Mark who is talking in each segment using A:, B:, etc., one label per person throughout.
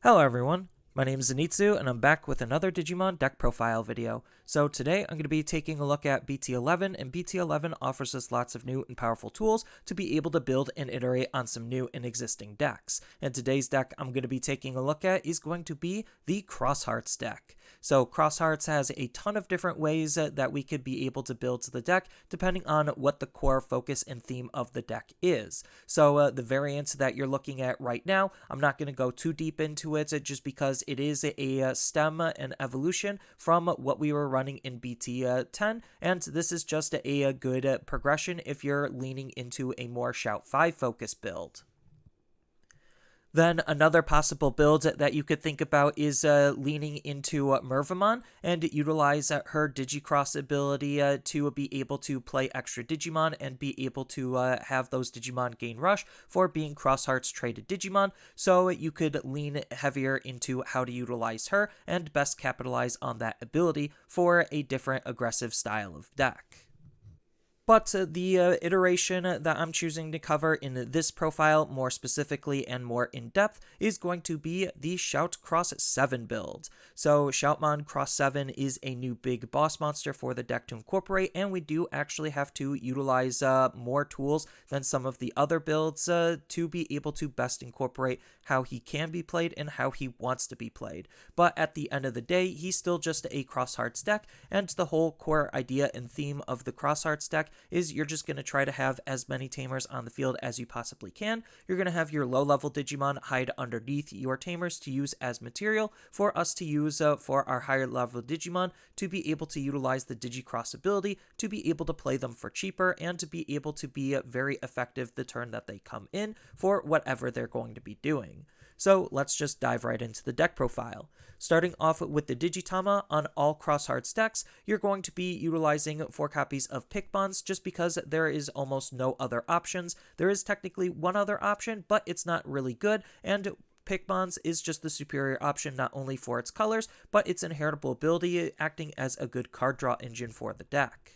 A: Hello everyone, my name is Zenitsu and I'm back with another Digimon deck profile video. So today I'm going to be taking a look at BT11, and BT11 offers us lots of new and powerful tools to be able to build and iterate on some new and existing decks. And today's deck I'm going to be taking a look at is going to be the Cross Hearts deck. So Cross Hearts has a ton of different ways that we could be able to build the deck depending on what the core focus and theme of the deck is. So the variants that you're looking at right now, I'm not going to go too deep into it just because it is a stem and evolution from what we were running in BT10, and this is just a good progression if you're leaning into a more Shout 5 focus build. Then another possible build that you could think about is leaning into Mervamon and utilize her Digicross ability to be able to play extra Digimon and be able to have those Digimon gain rush for being Cross Hearts traded Digimon, so you could lean heavier into how to utilize her and best capitalize on that ability for a different aggressive style of deck. But the iteration that I'm choosing to cover in this profile more specifically and more in depth is going to be the Shout Cross 7 build. So Shoutmon Cross 7 is a new big boss monster for the deck to incorporate, and we do actually have to utilize more tools than some of the other builds to be able to best incorporate how he can be played and how he wants to be played. But at the end of the day, he's still just a Cross Hearts deck, and the whole core idea and theme of the Cross Hearts deck is you're just going to try to have as many tamers on the field as you possibly can. You're going to have your low-level Digimon hide underneath your tamers to use as material for us to use for our higher-level Digimon to be able to utilize the Digicross ability to be able to play them for cheaper and to be able to be very effective the turn that they come in for whatever they're going to be doing. So let's just dive right into the deck profile. Starting off with the Digitama, on all Cross Hearts decks, you're going to be utilizing 4 copies of Pickmons just because there is almost no other options. There is technically one other option, but it's not really good, and Pickmons is just the superior option not only for its colors, but its inheritable ability acting as a good card draw engine for the deck.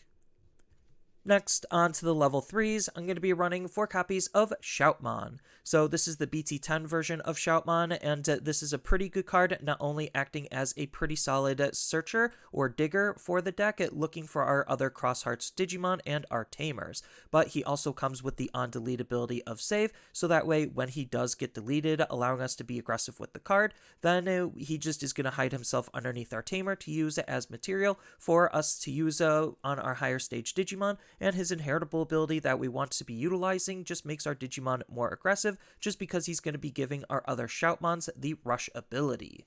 A: Next, on to the level 3s, I'm going to be running 4 copies of Shoutmon. So this is the BT10 version of Shoutmon, and this is a pretty good card, not only acting as a pretty solid searcher or digger for the deck, looking for our other Cross Hearts Digimon and our Tamers, but he also comes with the on-delete ability of save, so that way when he does get deleted, allowing us to be aggressive with the card, then he just is going to hide himself underneath our Tamer to use it as material for us to use on our higher stage Digimon, and his inheritable ability that we want to be utilizing just makes our Digimon more aggressive, just because he's going to be giving our other Shoutmons the rush ability.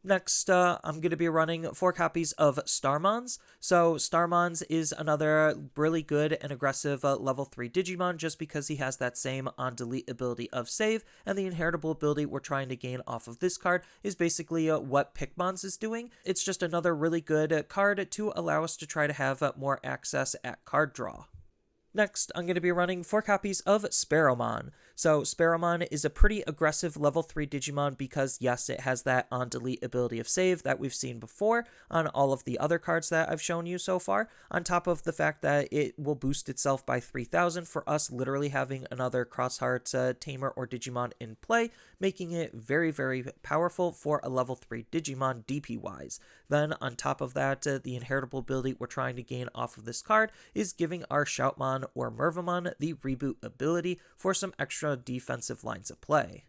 A: Next, I'm going to be running 4 copies of Starmons. So Starmons is another really good and aggressive level 3 Digimon just because he has that same on-delete ability of save, and the inheritable ability we're trying to gain off of this card is basically what Pickmons is doing. It's just another really good card to allow us to try to have more access at card draw. Next, I'm going to be running 4 copies of Sparrowmon. So Sparrowmon is a pretty aggressive level 3 Digimon because, yes, it has that on-delete ability of save that we've seen before on all of the other cards that I've shown you so far, on top of the fact that it will boost itself by 3,000 for us literally having another Cross Hearts Tamer or Digimon in play, making it very, very powerful for a level 3 Digimon DP-wise. Then, on top of that, the inheritable ability we're trying to gain off of this card is giving our Shoutmon or Mervamon the reboot ability for some extra defensive lines of play.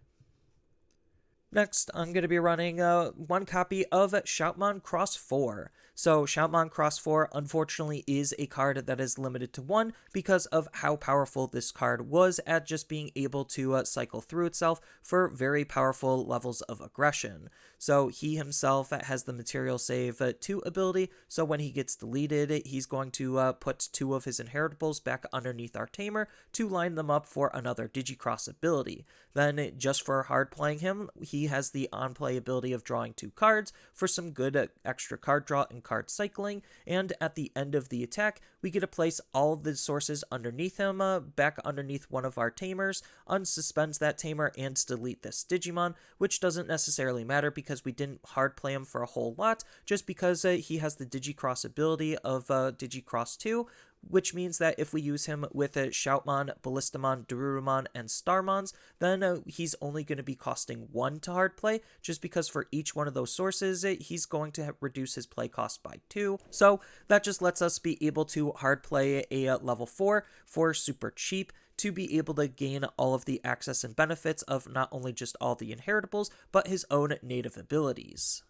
A: Next, I'm going to be running 1 copy of Shoutmon Cross 4. So Shoutmon Cross 4 unfortunately is a card that is limited to 1 because of how powerful this card was at just being able to cycle through itself for very powerful levels of aggression. So he himself has the material save 2 ability, so when he gets deleted, he's going to put 2 of his inheritables back underneath our Tamer to line them up for another Digicross ability. Then, just for hard playing him, he has the on-play ability of drawing 2 cards for some good extra card draw and card cycling, and at the end of the attack, we get to place all of the sources underneath him, back underneath one of our Tamers, unsuspends that Tamer, and delete this Digimon, which doesn't necessarily matter because we didn't hard play him for a whole lot, just because he has the Digicross ability of Digicross 2, which means that if we use him with Shoutmon, Ballistamon, Dorulumon, and Starmons, then he's only going to be costing 1 to hard play, just because for each one of those sources, he's going to reduce his play cost by 2. So that just lets us be able to hard play a level 4 for super cheap, to be able to gain all of the access and benefits of not only just all the inheritables, but his own native abilities.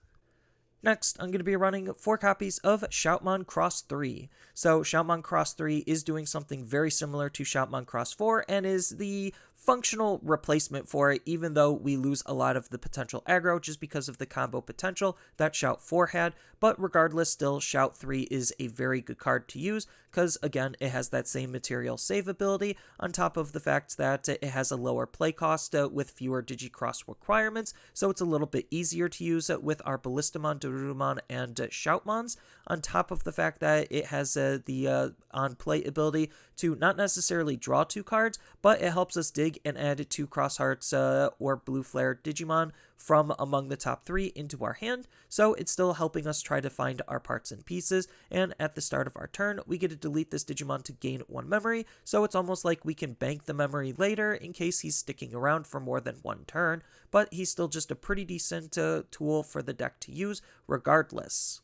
A: Next, I'm going to be running 4 copies of Shoutmon X 3. So Shoutmon X 3 is doing something very similar to Shoutmon X 4 and is the functional replacement for it, even though we lose a lot of the potential aggro just because of the combo potential that Shout 4 had. But regardless, still, Shout 3 is a very good card to use because, again, it has that same material save ability on top of the fact that it has a lower play cost with fewer Digicross requirements, so it's a little bit easier to use with our Ballistamon, Dorulumon, and Shoutmons, on top of the fact that it has the on-play ability to not necessarily draw 2 cards, but it helps us dig and add 2 Cross Hearts or Blue Flare Digimon from among the top 3 into our hand, so it's still helping us try to find our parts and pieces, and at the start of our turn, we get to delete this Digimon to gain 1 memory, so it's almost like we can bank the memory later in case he's sticking around for more than 1 turn, but he's still just a pretty decent tool for the deck to use regardless.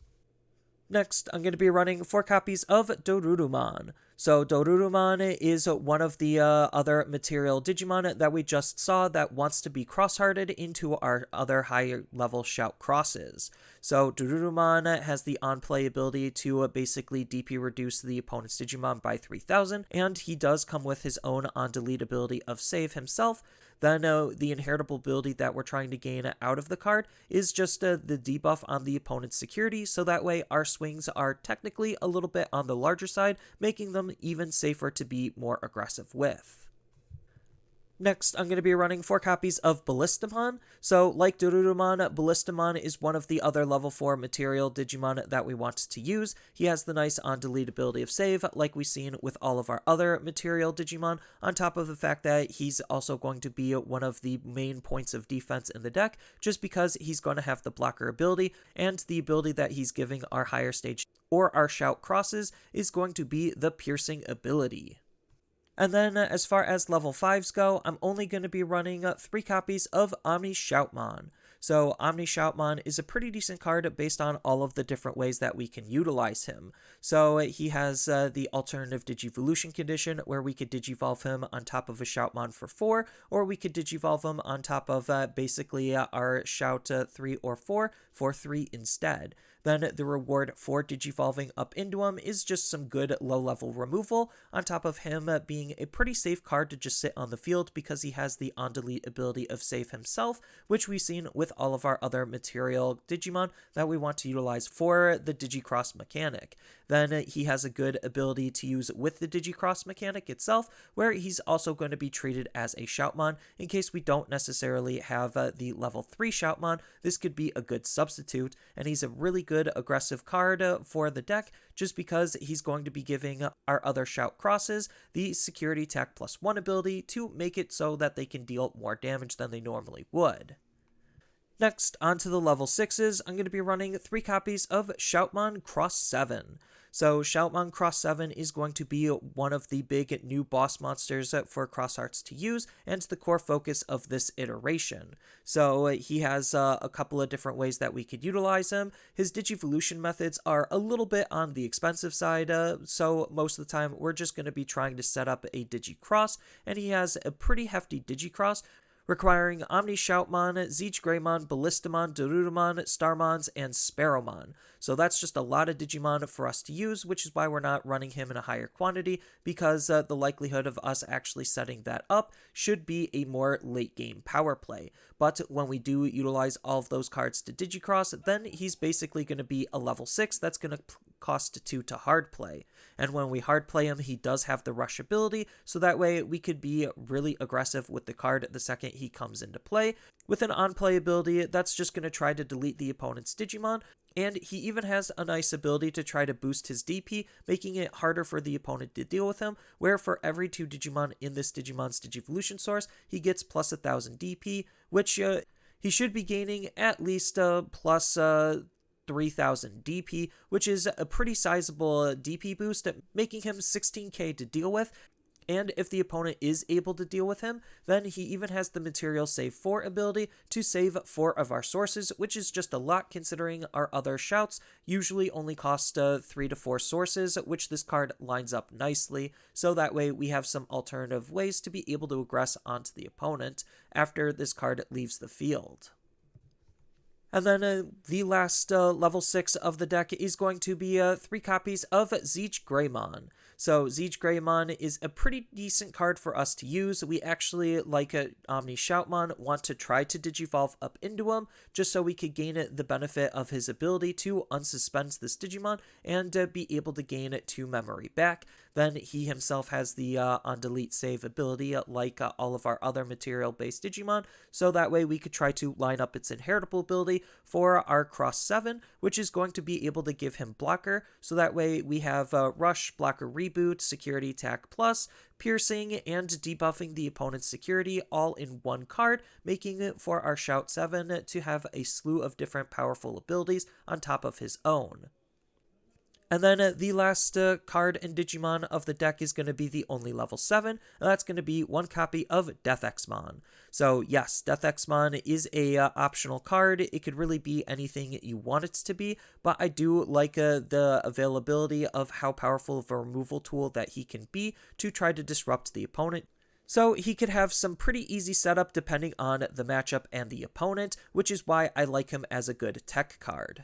A: Next, I'm going to be running 4 copies of Dorulumon. So Dorulumon is one of the other material Digimon that we just saw that wants to be cross-hearted into our other higher level Shout crosses. So Dorulumon has the on-play ability to basically DP reduce the opponent's Digimon by 3000, and he does come with his own on-delete ability of save himself. Then the inheritable ability that we're trying to gain out of the card is just the debuff on the opponent's security, so that way our swings are technically a little bit on the larger side, making them even safer to be more aggressive with. Next, I'm going to be running 4 copies of Ballistamon. So, like Dorulumon, Ballistamon is one of the other level 4 material Digimon that we want to use. He has the nice on-delete ability of save, like we've seen with all of our other material Digimon, on top of the fact that he's also going to be one of the main points of defense in the deck, just because he's going to have the blocker ability, and the ability that he's giving our higher stage or our Shout crosses is going to be the piercing ability. And then, as far as level 5s go, I'm only going to be running 3 copies of OmniShoutmon. So, OmniShoutmon is a pretty decent card based on all of the different ways that we can utilize him. So, he has the alternative Digivolution condition, where we could Digivolve him on top of a Shoutmon for 4, or we could Digivolve him on top of basically our Shout 3 or 4 for 3 instead. Then the reward for Digivolving up into him is just some good low-level removal, on top of him being a pretty safe card to just sit on the field because he has the on-delete ability of save himself, which we've seen with all of our other material Digimon that we want to utilize for the Digicross mechanic. Then he has a good ability to use with the Digicross mechanic itself, where he's also going to be treated as a Shoutmon. In case we don't necessarily have the level 3 Shoutmon, this could be a good substitute, and he's a really good aggressive card for the deck, just because he's going to be giving our other Shout crosses the security attack +1 ability to make it so that they can deal more damage than they normally would. Next, onto the level 6s, I'm going to be running 3 copies of Shoutmon X7. So Shoutmon X7 is going to be one of the big new boss monsters for Cross Hearts to use, and the core focus of this iteration. So he has a couple of different ways that we could utilize him. His Digivolution methods are a little bit on the expensive side, so most of the time we're just going to be trying to set up a Digicross, and he has a pretty hefty Digicross, requiring OmniShoutmon, ZeigGreymon, Ballistamon, Dorulumon, Starmons, and Sparrowmon. So that's just a lot of Digimon for us to use, which is why we're not running him in a higher quantity, because the likelihood of us actually setting that up should be a more late-game power play. But when we do utilize all of those cards to Digicross, then he's basically going to be a level 6 that's going to cost 2 to hard play. And when we hard play him, he does have the rush ability, so that way we could be really aggressive with the card the second he comes into play. With an on-play ability, that's just going to try to delete the opponent's Digimon, and he even has a nice ability to try to boost his DP, making it harder for the opponent to deal with him, where for every 2 Digimon in this Digimon's Digivolution source, he gets plus 1000 DP, which he should be gaining at least plus 3000 DP, which is a pretty sizable DP boost, making him 16k to deal with. And if the opponent is able to deal with him, then he even has the Material Save 4 ability to save 4 of our sources, which is just a lot considering our other shouts usually only cost 3 to 4 sources, which this card lines up nicely, so that way we have some alternative ways to be able to aggress onto the opponent after this card leaves the field. And then the last level 6 of the deck is going to be 3 copies of ZeigGreymon. So ZeigGreymon is a pretty decent card for us to use. We actually, like OmniShoutmon, want to try to Digivolve up into him, just so we could gain the benefit of his ability to unsuspend this Digimon and be able to gain 2 memory back. Then he himself has the on-delete save ability like all of our other material-based Digimon, so that way we could try to line up its inheritable ability for our Cross 7, which is going to be able to give him Blocker, so that way we have Rush, Blocker Reboot, Security Attack Plus, Piercing, and debuffing the opponent's security all in one card, making it for our Shout 7 to have a slew of different powerful abilities on top of his own. And then the last card in Digimon of the deck is going to be the only level 7, and that's going to be 1 copy of DeathXmon. So yes, DeathXmon is a optional card. It could really be anything you want it to be, but I do like the availability of how powerful of a removal tool that he can be to try to disrupt the opponent. So he could have some pretty easy setup depending on the matchup and the opponent, which is why I like him as a good tech card.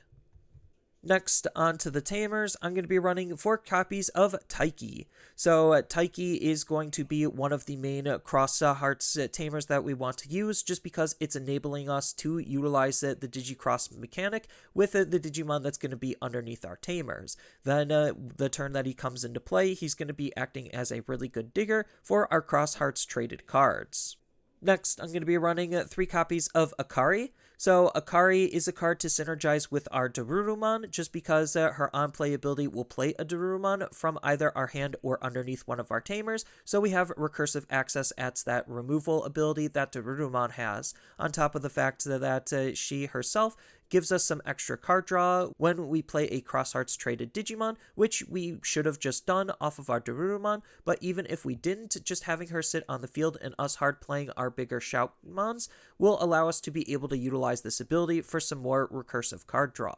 A: Next, on to the Tamers, I'm going to be running 4 copies of Taiki. So Taiki is going to be one of the main Cross Hearts Tamers that we want to use, just because it's enabling us to utilize the Digicross mechanic with the Digimon that's going to be underneath our Tamers. Then the turn that he comes into play, he's going to be acting as a really good digger for our Cross Hearts traded cards. Next, I'm going to be running 3 copies of Akari. So Akari is a card to synergize with our Dorulumon, just because her on-play ability will play a Dorulumon from either our hand or underneath one of our Tamers, so we have recursive access at that removal ability that Dorulumon has, on top of the fact that she herself gives us some extra card draw when we play a Cross Hearts traded Digimon, which we should have just done off of our Dorulumon, but even if we didn't, just having her sit on the field and us hard playing our bigger Shoutmons will allow us to be able to utilize this ability for some more recursive card draw.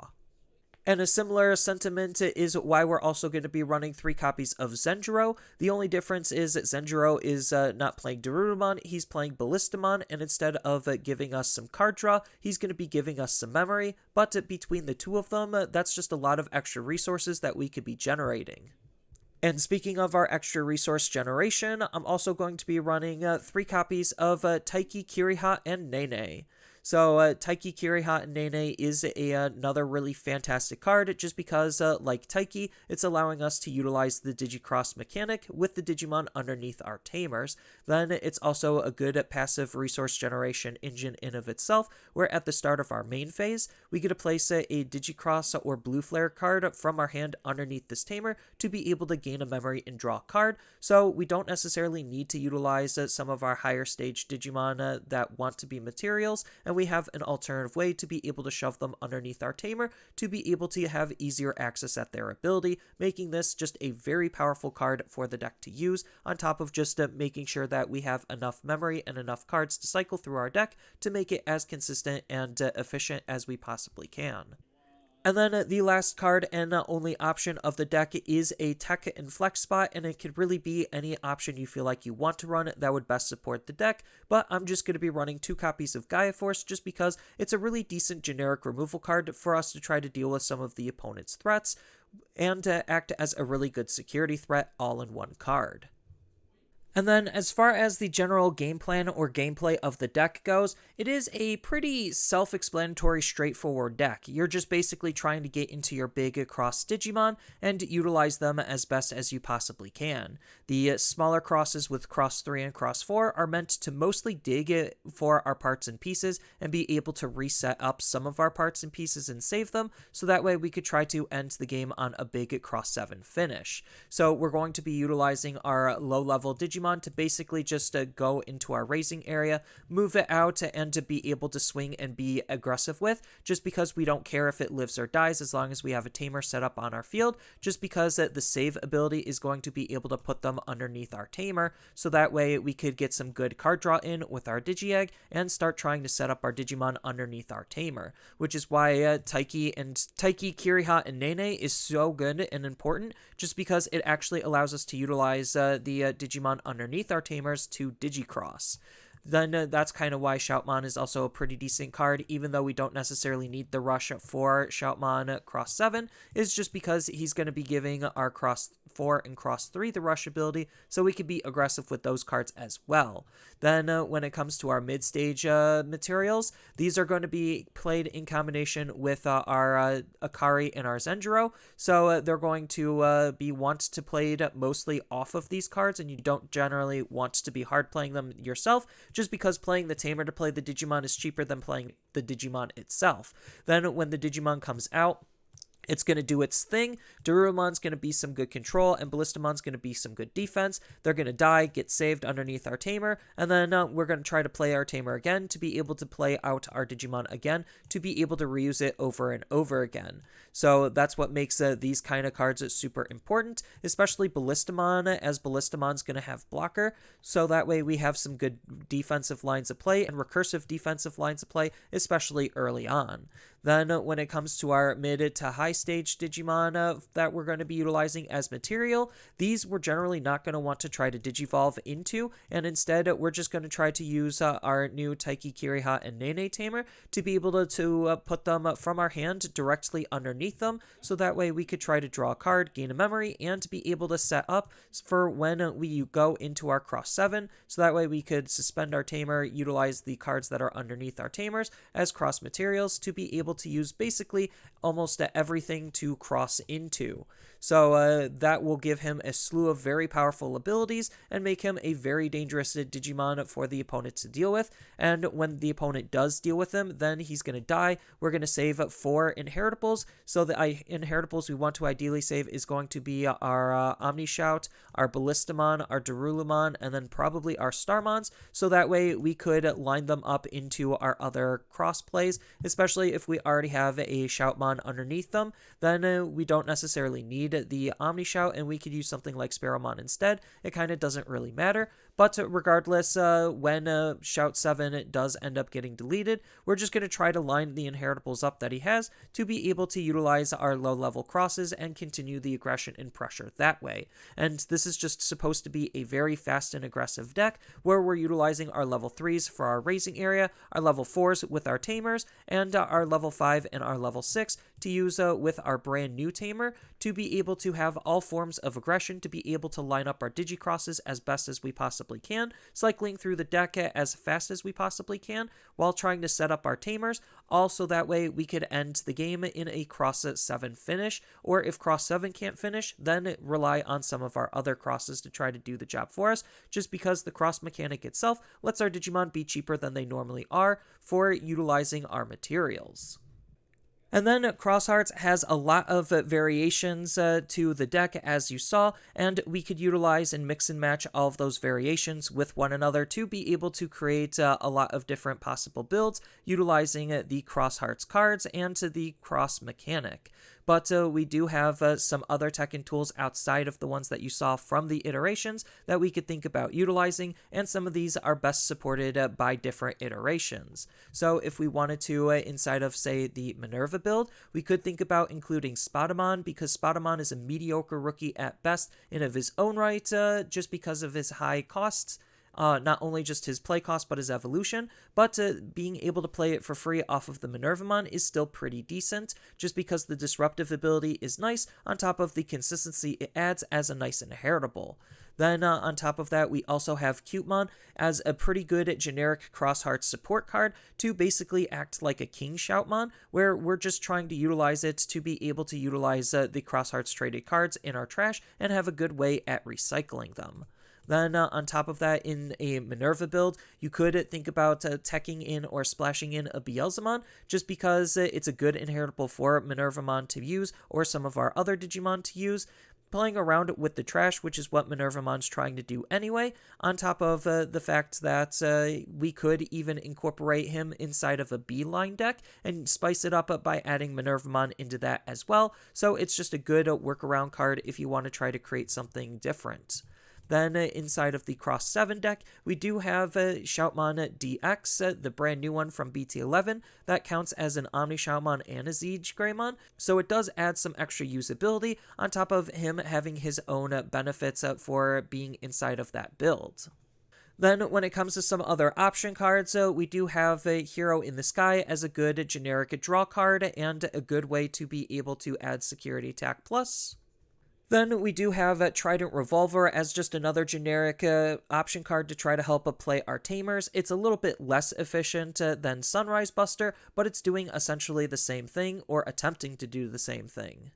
A: And a similar sentiment is why we're also going to be running 3 copies of Zenjiro. The only difference is that Zenjiro is not playing Dorulumon, he's playing Ballistamon, and instead of giving us some card draw, he's going to be giving us some memory, but between the two of them, that's just a lot of extra resources that we could be generating. And speaking of our extra resource generation, I'm also going to be running 3 copies of Taiki, Kiriha, and Nene. So Taiki, Kiriha, and Nene is another really fantastic card, just because, like Taiki, it's allowing us to utilize the Digicross mechanic with the Digimon underneath our Tamers. Then it's also a good passive resource generation engine in of itself, where at the start of our main phase, we get to place a Digicross or Blue Flare card from our hand underneath this Tamer to be able to gain a memory and draw a card, so we don't necessarily need to utilize some of our higher stage Digimon that want to be materials, and we have an alternative way to be able to shove them underneath our Tamer to be able to have easier access at their ability, making this just a very powerful card for the deck to use, on top of just making sure that we have enough memory and enough cards to cycle through our deck to make it as consistent and efficient as we possibly can. And then the last card and only option of the deck is a Tech and Flex spot, and it could really be any option you feel like you want to run that would best support the deck, but I'm just going to be running 2 copies of Gaia Force just because it's a really decent generic removal card for us to try to deal with some of the opponent's threats, and act as a really good security threat all in one card. And then as far as the general game plan or gameplay of the deck goes, it is a pretty self-explanatory, straightforward deck. You're just basically trying to get into your big Cross Digimon and utilize them as best as you possibly can. The smaller crosses with Cross 3 and Cross 4 are meant to mostly dig for our parts and pieces and be able to reset up some of our parts and pieces and save them, so that way we could try to end the game on a big Cross 7 finish. So we're going to be utilizing our low-level Digimon Digimon to basically just go into our raising area, move it out, and to be able to swing and be aggressive with, just because we don't care if it lives or dies as long as we have a tamer set up on our field, just because the save ability is going to be able to put them underneath our tamer, so that way we could get some good card draw in with our Digi-Egg and start trying to set up our Digimon underneath our tamer, which is why Taiki, Kiriha, and Nene is so good and important, just because it actually allows us to utilize the Digimon underneath our tamers to Digicross. Then that's kind of why Shoutmon is also a pretty decent card, even though we don't necessarily need the rush for Shoutmon Cross 7, is just because he's going to be giving our Cross 4 and Cross 3 the rush ability, so we could be aggressive with those cards as well. Then when it comes to our mid-stage materials, these are going to be played in combination with our Akari and our Zenjiro, so they're going to be want to played mostly off of these cards, and you don't generally want to be hard playing them yourself, just because playing the tamer to play the Digimon is cheaper than playing the Digimon itself. Then when the Digimon comes out, it's going to do its thing. Dorulumon's going to be some good control, and Ballistamon's going to be some good defense. They're going to die, get saved underneath our tamer, and then we're going to try to play our tamer again to be able to play out our Digimon again, to be able to reuse it over and over again. So that's what makes these kind of cards super important, especially Ballistamon, as Ballistamon's going to have blocker, so that way we have some good defensive lines of play and recursive defensive lines of play, especially early on. Then when it comes to our mid to high stage Digimon that we're going to be utilizing as material, these we're generally not going to want to try to Digivolve into, and instead we're just going to try to use our new Taiki, Kiriha, and Nene tamer to be able to put them from our hand directly underneath them, so that way we could try to draw a card, gain a memory, and be able to set up for when we go into our Cross 7, so that way we could suspend our tamer, utilize the cards that are underneath our tamers as cross materials to be able to use basically almost everything to cross into. So that will give him a slew of very powerful abilities and make him a very dangerous Digimon for the opponent to deal with. And when the opponent does deal with him, then he's going to die. We're going to save 4 inheritables. So the inheritables we want to ideally save is going to be our OmniShout, our Ballistamon, our Dorulumon, and then probably our Starmons. So that way we could line them up into our other cross plays, especially if we already have a Shoutmon underneath them. Then we don't necessarily need the OmniShout, and we could use something like Sparrowmon instead. It kind of doesn't really matter. But regardless, when Shout 7 does end up getting deleted, we're just going to try to line the inheritables up that he has to be able to utilize our low-level crosses and continue the aggression and pressure that way. And this is just supposed to be a very fast and aggressive deck where we're utilizing our level 3s for our raising area, our level 4s with our tamers, and our level 5 and our level 6 to use with our brand new tamer to be able to have all forms of aggression, to be able to line up our Digicrosses as best as we possibly can, cycling through the deck as fast as we possibly can, while trying to set up our tamers, also that way we could end the game in a Cross 7 finish, or if Cross 7 can't finish, then rely on some of our other crosses to try to do the job for us, just because the cross mechanic itself lets our Digimon be cheaper than they normally are for utilizing our materials. And then Cross Hearts has a lot of variations to the deck, as you saw, and we could utilize and mix and match all of those variations with one another to be able to create a lot of different possible builds utilizing the Cross Hearts cards and the cross mechanic. But we do have some other tech and tools outside of the ones that you saw from the iterations that we could think about utilizing, and some of these are best supported by different iterations. So if we wanted to, inside of, say, the Merva build, we could think about including Sparrowmon, because Sparrowmon is a mediocre rookie at best in of his own right, just because of his high costs. Not only just his play cost, but his evolution, but being able to play it for free off of the Mervamon is still pretty decent, just because the disruptive ability is nice, on top of the consistency it adds as a nice inheritable. Then on top of that, we also have Cutemon as a pretty good generic Cross Hearts support card to basically act like a King Shoutmon, where we're just trying to utilize it to be able to utilize the Cross Hearts traded cards in our trash and have a good way at recycling them. Then on top of that, in a Merva build, you could think about teching in or splashing in a Beelzemon, just because it's a good inheritable for Mervamon to use, or some of our other Digimon to use. playing around with the trash, which is what Minervamon's trying to do anyway, on top of the fact that we could even incorporate him inside of a B-line deck and spice it up by adding Minervamon into that as well. So it's just a good workaround card if you want to try to create something different. Then inside of the Cross 7 deck, we do have Shoutmon DX, the brand new one from BT11. That counts as an OmniShoutmon and a ZeigGreymon, so it does add some extra usability on top of him having his own benefits for being inside of that build. Then when it comes to some other option cards, we do have Hero in the Sky as a good generic draw card and a good way to be able to add Security Attack Plus. Then we do have Trident Revolver as just another generic option card to try to help play our Tamers. It's a little bit less efficient than Sunrise Buster, but it's doing essentially the same thing, or attempting to do the same thing.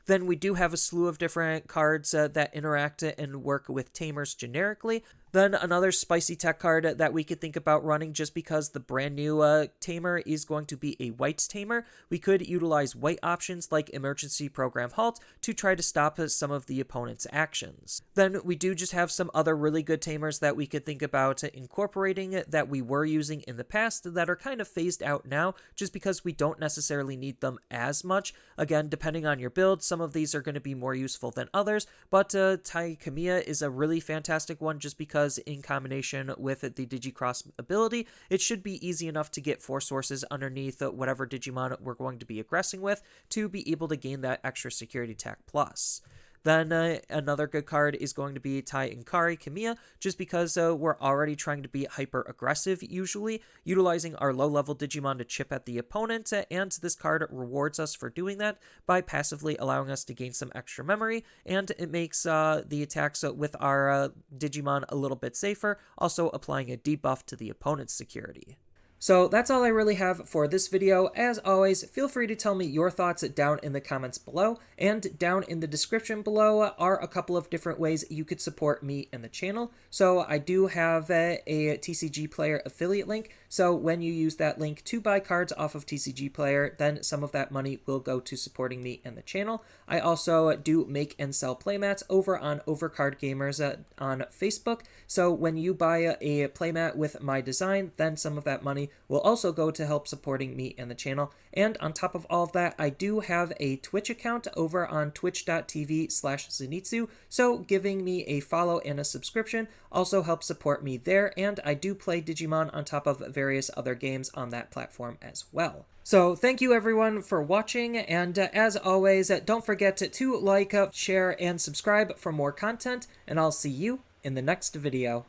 A: Then we do have a slew of different cards that interact and work with Tamers generically. Then another spicy tech card that we could think about running, just because the brand new Tamer is going to be a white Tamer. We could utilize white options like Emergency Program Halt to try to stop some of the opponent's actions. Then we do just have some other really good Tamers that we could think about incorporating that we were using in the past that are kind of phased out now, just because we don't necessarily need them as much. Again, depending on your build, some of these are going to be more useful than others, but Taiki is a really fantastic one just because in combination with the Digicross ability, it should be easy enough to get 4 sources underneath whatever Digimon we're going to be aggressing with to be able to gain that extra Security Attack Plus. Then another good card is going to be Akari just because we're already trying to be hyper-aggressive usually, utilizing our low-level Digimon to chip at the opponent, and this card rewards us for doing that by passively allowing us to gain some extra memory, and it makes the attacks with our Digimon a little bit safer, also applying a debuff to the opponent's security. So that's all I really have for this video. As always, feel free to tell me your thoughts down in the comments below, and down in the description below are a couple of different ways you could support me and the channel. So I do have a TCG Player affiliate link, so when you use that link to buy cards off of TCG Player, then some of that money will go to supporting me and the channel. I also do make and sell playmats over on Overcard Gamers on Facebook, so when you buy a playmat with my design, then some of that money will also go to help supporting me and the channel. And on top of all of that, I do have a Twitch account over on twitch.tv/Zenitsu, so giving me a follow and a subscription also helps support me there, and I do play Digimon on top of various other games on that platform as well. So thank you everyone for watching, and as always, don't forget to like, share, and subscribe for more content, and I'll see you in the next video.